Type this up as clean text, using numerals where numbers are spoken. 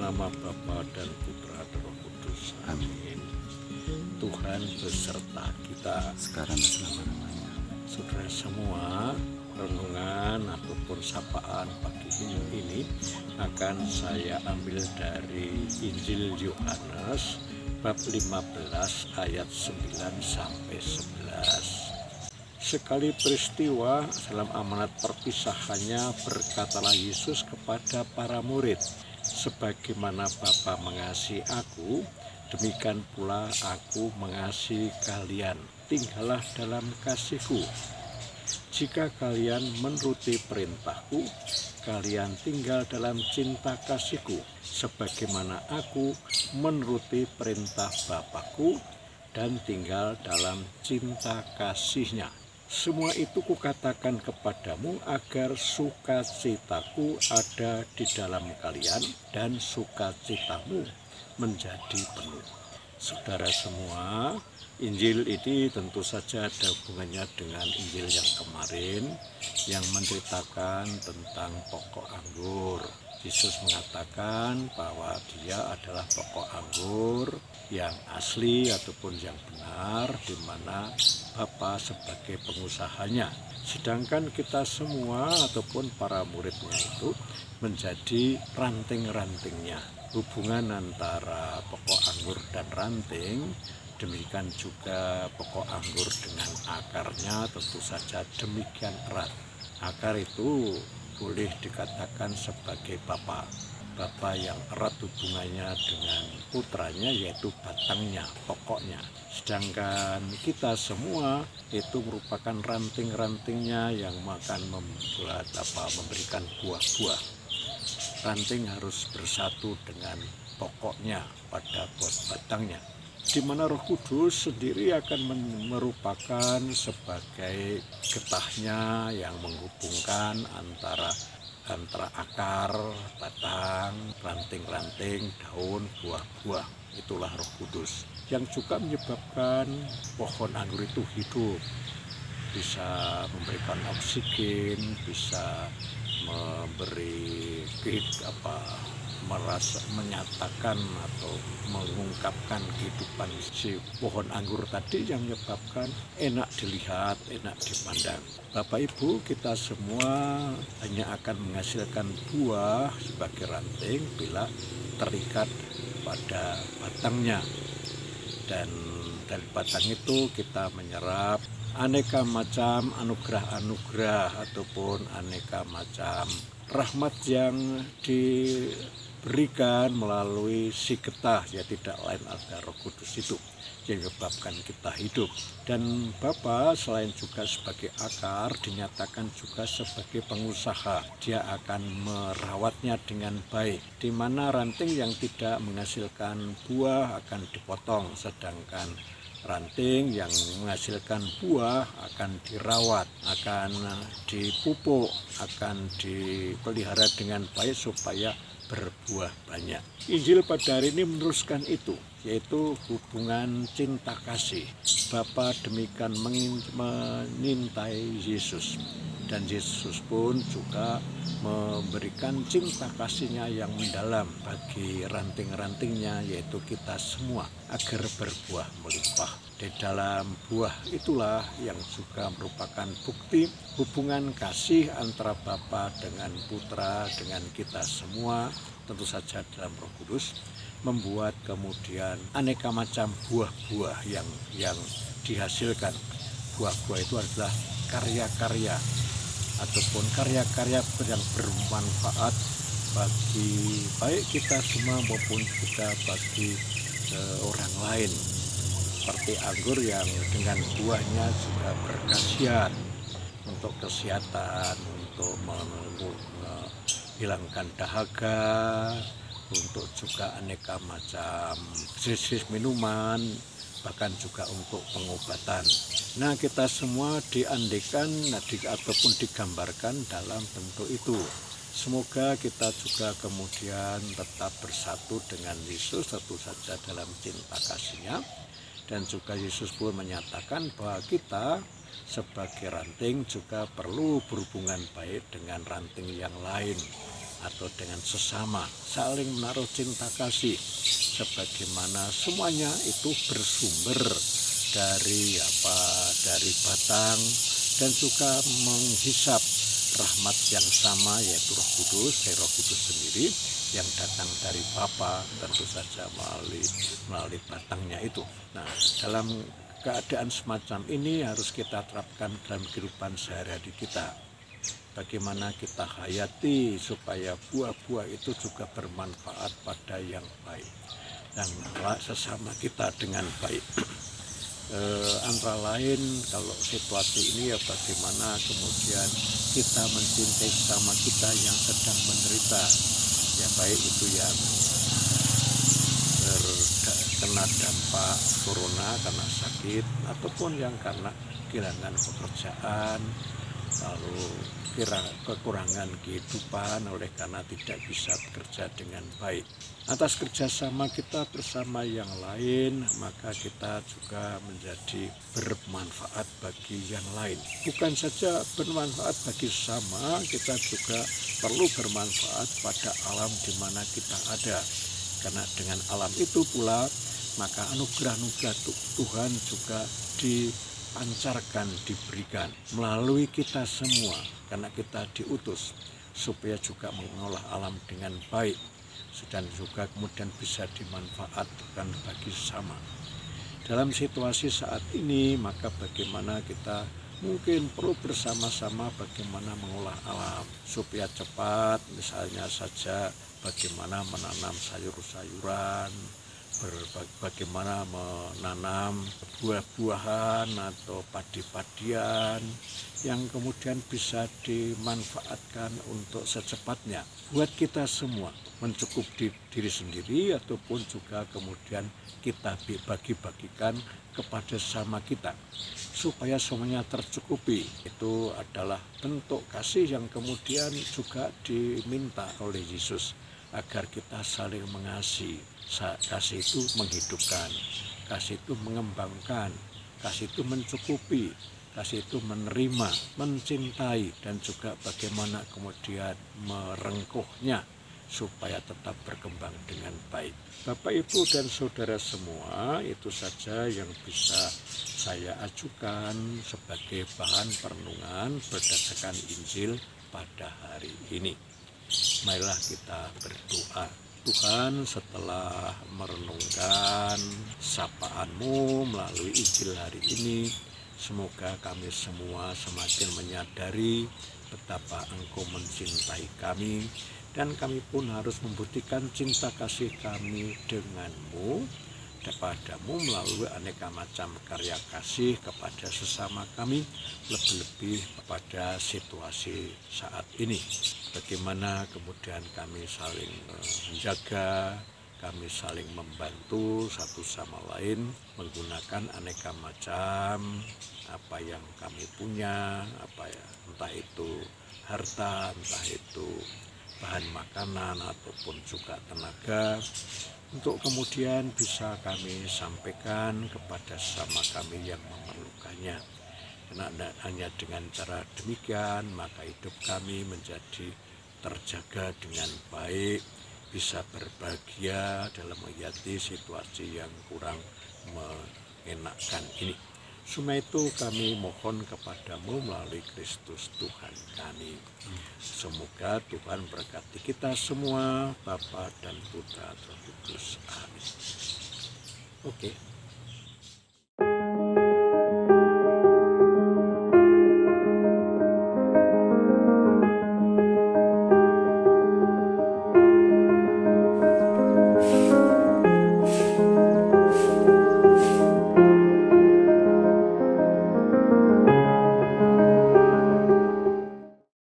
Nama Bapa dan Putra dan Roh Kudus. Amin. Tuhan beserta kita sekarang dan selama-lamanya. Saudara semua, renungan ataupun sapaan pagi ini akan saya ambil dari Injil Yohanes bab 15 ayat 9 sampai 11. Sekali peristiwa dalam amanat perpisahannya, berkatalah Yesus kepada para murid, "Sebagaimana Bapa mengasihi aku, demikian pula aku mengasihi kalian. Tinggallah dalam kasih-Ku. Jika kalian menuruti perintah-Ku, kalian tinggal dalam cinta kasih-Ku, sebagaimana aku menuruti perintah Bapa-Ku dan tinggal dalam cinta kasih-Nya. Semua itu kukatakan kepadamu agar sukacitaku ada di dalam kalian dan sukacitamu menjadi penuh." Saudara semua, Injil ini tentu saja ada hubungannya dengan Injil yang kemarin yang menceritakan tentang pokok anggur. Yesus mengatakan bahwa dia adalah pokok anggur yang asli ataupun yang benar, di mana Bapa sebagai pengusahanya. Sedangkan kita semua ataupun para muridnya itu menjadi ranting-rantingnya. Hubungan antara pokok anggur dan ranting, demikian juga pokok anggur dengan akarnya tentu saja demikian erat. Akar itu boleh dikatakan sebagai Bapa yang erat hubungannya dengan putranya, yaitu batangnya, pokoknya. Sedangkan kita semua itu merupakan ranting-rantingnya yang akan memberikan buah-buah. Ranting harus bersatu dengan pokoknya pada batangnya, di mana Roh Kudus sendiri akan merupakan sebagai getahnya yang menghubungkan antara akar, batang, ranting-ranting, daun, buah-buah. Itulah Roh Kudus yang juga menyebabkan pohon anggur itu hidup, bisa memberikan oksigen, bisa memberi menyatakan atau mengungkapkan kehidupan si pohon anggur tadi, yang menyebabkan enak dilihat, enak dipandang. Bapak Ibu, kita semua hanya akan menghasilkan buah sebagai ranting bila terikat pada batangnya, dan dari batang itu kita menyerap aneka macam anugerah-anugerah ataupun aneka macam rahmat yang diberikan melalui si getah, ya tidak lain adalah Roh Kudus itu yang menyebabkan kita hidup. Dan Bapa selain juga sebagai akar, dinyatakan juga sebagai pengusaha. Dia akan merawatnya dengan baik, di mana ranting yang tidak menghasilkan buah akan dipotong, sedangkan ranting yang menghasilkan buah akan dirawat, akan dipupuk, akan dipelihara dengan baik supaya berbuah banyak. Injil pada hari ini meneruskan itu, yaitu hubungan cinta kasih. Bapa demikian menyintai Yesus, dan Yesus pun juga memberikan cinta kasihnya yang mendalam bagi ranting-rantingnya, yaitu kita semua, agar berbuah melimpah. Di dalam buah itulah yang juga merupakan bukti hubungan kasih antara Bapa dengan Putra dengan kita semua, tentu saja dalam Roh Kudus, membuat kemudian aneka macam buah-buah yang dihasilkan. Buah-buah itu adalah karya-karya ataupun karya-karya yang bermanfaat bagi baik kita semua maupun juga bagi orang lain. Seperti anggur yang dengan buahnya juga berkhasiat untuk kesehatan, untuk menghilangkan dahaga, untuk juga aneka macam jenis minuman, bahkan juga untuk pengobatan. Nah, kita semua diandekan ataupun digambarkan dalam bentuk itu. Semoga kita juga kemudian tetap bersatu dengan Yesus, tentu saja dalam cinta kasih-Nya. Dan juga Yesus pun menyatakan bahwa kita sebagai ranting juga perlu berhubungan baik dengan ranting yang lain atau dengan sesama, saling menaruh cinta kasih, sebagaimana semuanya itu bersumber dari batang dan juga menghisap rahmat yang sama, yaitu Roh Kudus, Roh Kudus sendiri yang datang dari Bapa, tentu saja melalui batangnya itu. Nah, dalam keadaan semacam ini harus kita terapkan dalam kehidupan sehari-hari kita. Bagaimana kita hayati supaya buah-buah itu juga bermanfaat pada yang baik dan sesama kita dengan baik. Antara lain kalau situasi ini ya bagaimana kemudian kita mencintai sesama kita yang sedang menderita, ya baik itu yang terkena dampak corona karena sakit ataupun yang karena kehilangan pekerjaan, lalu kekurangan kehidupan oleh karena tidak bisa bekerja dengan baik. Atas kerjasama kita bersama yang lain, maka kita juga menjadi bermanfaat bagi yang lain. Bukan saja bermanfaat bagi sesama, kita juga perlu bermanfaat pada alam di mana kita ada. Karena dengan alam itu pula, maka anugerah-anugerah Tuhan juga dipancarkan, diberikan melalui kita semua. Karena kita diutus supaya juga mengolah alam dengan baik dan juga kemudian bisa dimanfaatkan bagi sesama. Dalam situasi saat ini, maka bagaimana kita mungkin perlu bersama-sama bagaimana mengolah alam supaya cepat, misalnya saja bagaimana menanam sayur-sayuran, bagaimana menanam buah-buahan atau padi-padian yang kemudian bisa dimanfaatkan untuk secepatnya buat kita semua, mencukup diri sendiri ataupun juga kemudian kita bagi-bagikan kepada sesama kita supaya semuanya tercukupi. Itu adalah bentuk kasih yang kemudian juga diminta oleh Yesus agar kita saling mengasihi. Kasih itu menghidupkan, kasih itu mengembangkan, kasih itu mencukupi, kasih itu menerima, mencintai, dan juga bagaimana kemudian merengkuhnya supaya tetap berkembang dengan baik. Bapak, Ibu, dan Saudara semua, itu saja yang bisa saya ajukan sebagai bahan perenungan berdasarkan Injil pada hari ini. Marilah kita berdoa. Tuhan, setelah merenungkan sapaan-Mu melalui Injil hari ini, semoga kami semua semakin menyadari betapa Engkau mencintai kami, dan kami pun harus membuktikan cinta kasih kami dengan-Mu, kepadamu melalui aneka macam karya kasih kepada sesama kami, lebih-lebih pada situasi saat ini. Bagaimana kemudian kami saling menjaga, kami saling membantu satu sama lain menggunakan aneka macam apa yang kami punya, entah itu harta, entah itu bahan makanan ataupun juga tenaga, untuk kemudian bisa kami sampaikan kepada sesama kami yang memerlukannya. Karena hanya dengan cara demikian maka hidup kami menjadi terjaga dengan baik, bisa berbahagia dalam menghadapi situasi yang kurang mengenakkan ini. Semua itu kami mohon kepadamu melalui Kristus Tuhan kami. Semoga Tuhan berkati kita semua, Bapa dan Putra dan Roh Kudus. Amin. Oke.